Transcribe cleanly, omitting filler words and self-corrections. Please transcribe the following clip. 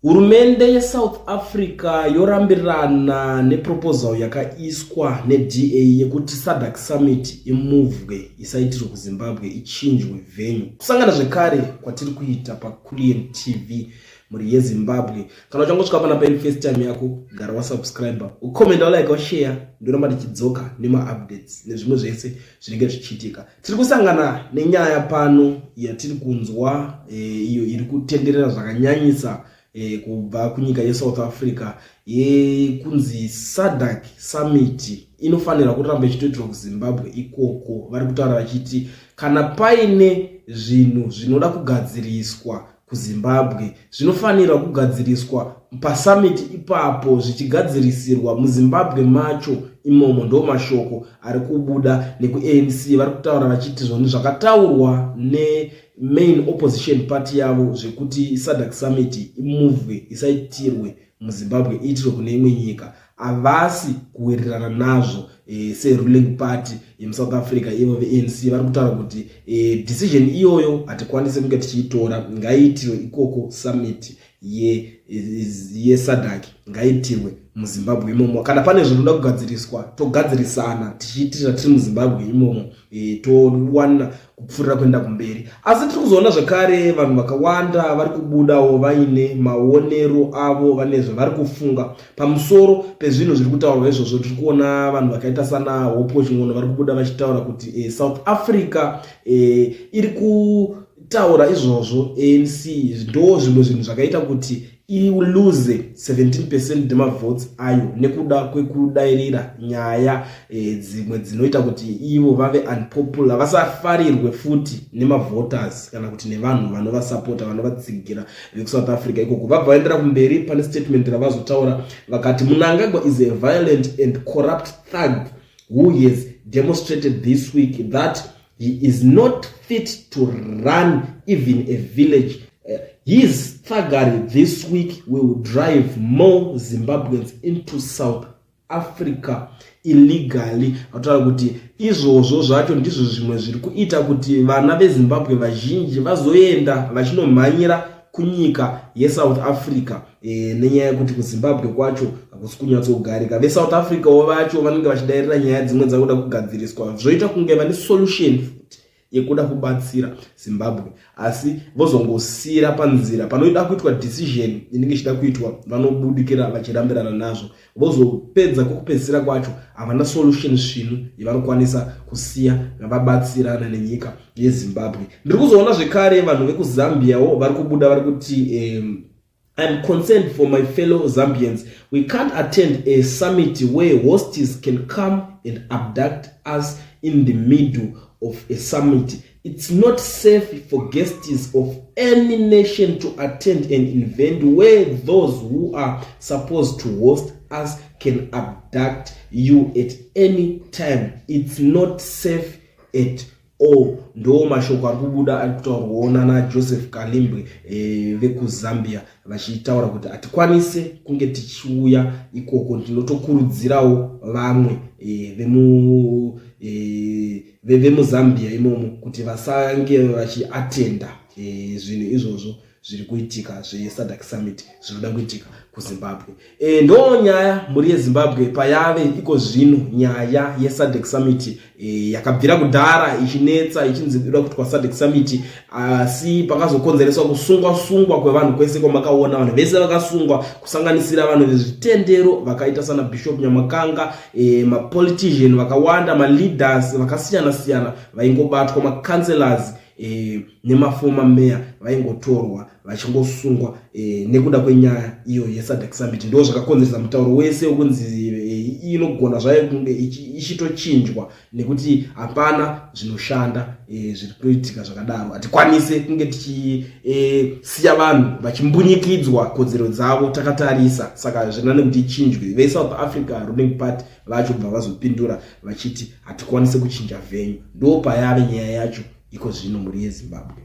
Hurumende yeSouth Africa yorambirana neproposal yakaiswa neDA yekuti SADC Summit imuvwe isaitirwe kuZimbabwe ichinjwe venue. Kusangana zvekare kwatiri kuita paKulian TV muri yeZimbabwe. Kana uchangosvika pana paini first time yako, gara wasubscribe, ukomenda, like, ushare, ndoramba tichidzoka nema updates nezvimwe zvese zvinenge zvichiitika. Tiri kusangana nenyaya pano yatiri kunzwa iyo iri kutenderera zvakanyanyisa kubva kunyika yeSouth Africa yekunzi SADC Summit inofanira kuramba ichitoitirwa kuZimbabwe ikoko. Vari kutaura vachiti kana paine zvinhu zvinoda kugadziriswa kuZimbabwe zvinofanira kugadziriswa pasummit ipapo, zvichigadzirisirwa muZimbabwe macho imomo. Ndo mashoko ari kubuda nekuANC. Vari kutaura vachiti zvoni zvakataurwa nemain opposition party yavo zvekuti SADC Summit imuvwe isaitirwe muZimbabwe iitirwe kune imwe nyika havasi kuwirirana nazvo. Ruling party yeSouth Africa ivo veANC vari kutaura kuti decision iyoyo hatikwanisi kunge tichiitora, ngaiitirwe ikoko summit yeSADC ngaiitirwe muZimbabwe imomo. Kana pane zvinoda kugadziriswa togadzirisana tichiitira tiri muZimbabwe imomo, towana kupfurira kuenda kumberi. Asi tiri kuzoona zvakare vanhu vakawanda vari kubudawo vaine maonero avo, vane zvavari kufunga pamusoro pezvinhu zviri kutaurwa izvozvo. Tiri kuona vanhu vakaita sana Hope Ching'ono vari kubuda vachitaura kuti South Africa iri kutaura izvozvo ANC ndo zvimwe zvinhu zvakaita kuti iluze 17% demavotes ayo nekuda kwekudairira nyaya dzimwe dzinoita kuti ivo vave unpopular, vasafarirwe futi nemavoters kana kuti nevanhu vanovasapota, vanovatsigira vekuSouth Africa ikoko. Vabva vaendera kumberi pane statement ravazotaura vakati Mnangagwa is a violent and corrupt thug who has demonstrated this week that he is not fit to run even a village. His thuggery this week will drive more Zimbabweans into South Africa illegally. Ataura kuti izvozvo zvacho ndizvo zvimwe zviri kuita kuti vana veZimbabwe vazhinji vazoenda vachinomhanyira kunyika yeSouth Africa nenyaya yekuti kuZimbabwe kwacho hakusi kunyatsogarika. VeSouth Africa vacho vanenge vachidairira nyaya dzimwe dzakuda kugadziriswa zvoita kunge vane solution yekuda kubatsira Zimbabwe, asi vozongosira panzira panoida kuitwa decision inenge ichida kuitwa vanobudikira vachirambirana nazvo. Vozopedza kokupedzisira kwacho havana solution zvino yavanokwanisa kusiya vabatsirana nenyika yeZimbabwe. Ndiri kuzoona zvekare vanhu vekuZambiawo vari kubuda vari kuti I'm concerned for my fellow Zambians. We can't attend a summit where hosts can come and abduct us in the middle of a summit. It's not safe for guests of any nation to attend an event where those who are supposed to host us can abduct you at any time. It's not safe at all. Ndo mashoko ari kubuda ari kutaurwa naJoseph Kalimbwe vekuZambia vachitaura kuti hatikwanise kunge tichiuya ikoko. Ndinotokurudzirawo vamwe vemuZambia imomo kuti vasange vachiatenda zvinhu izvozvo zviri kuitika zveSADC Summit zvinoda kuitika kuZimbabwe. Ndo nyaya muri yeZimbabwe payave iko zvino nyaya yeSADC Summit yakabvira kudhara ichinetsa ichinzi inoda kuitwa SADC Summit, asi pakazokonzereswa kusungwa kwevanhu kwese kwamakaona vanhu vese vakasungwa kusanganisira vanhu vezvitendero vakaita sana Bishop Nyamakanga, mapolitician vakawanda, maleaders vakasiyana siyana vaingobatwa, macancelors nemafoma meya vaingotorwa vachingosungwa nekuda kwenyaya iyo yeSADC Summit. Ndo zvakakonzeresa mutauro wese wekunzi inogona zvayo kunge ichitochinjwa nekuti hapana zvinoshanda zviri kuitika zvakadaro. Hatikwanise kunge tichisiya vanhu vachimbunyikidzwa kodzero dzavo takatarisa, saka zvinane kuti ichinjwe. VeSouth Africa ruling party vacho bva vazopindura vachiti hatikwanise kuchinja venue. Ndo payave nyaya yacho iko zvino muri yeZimbabwe.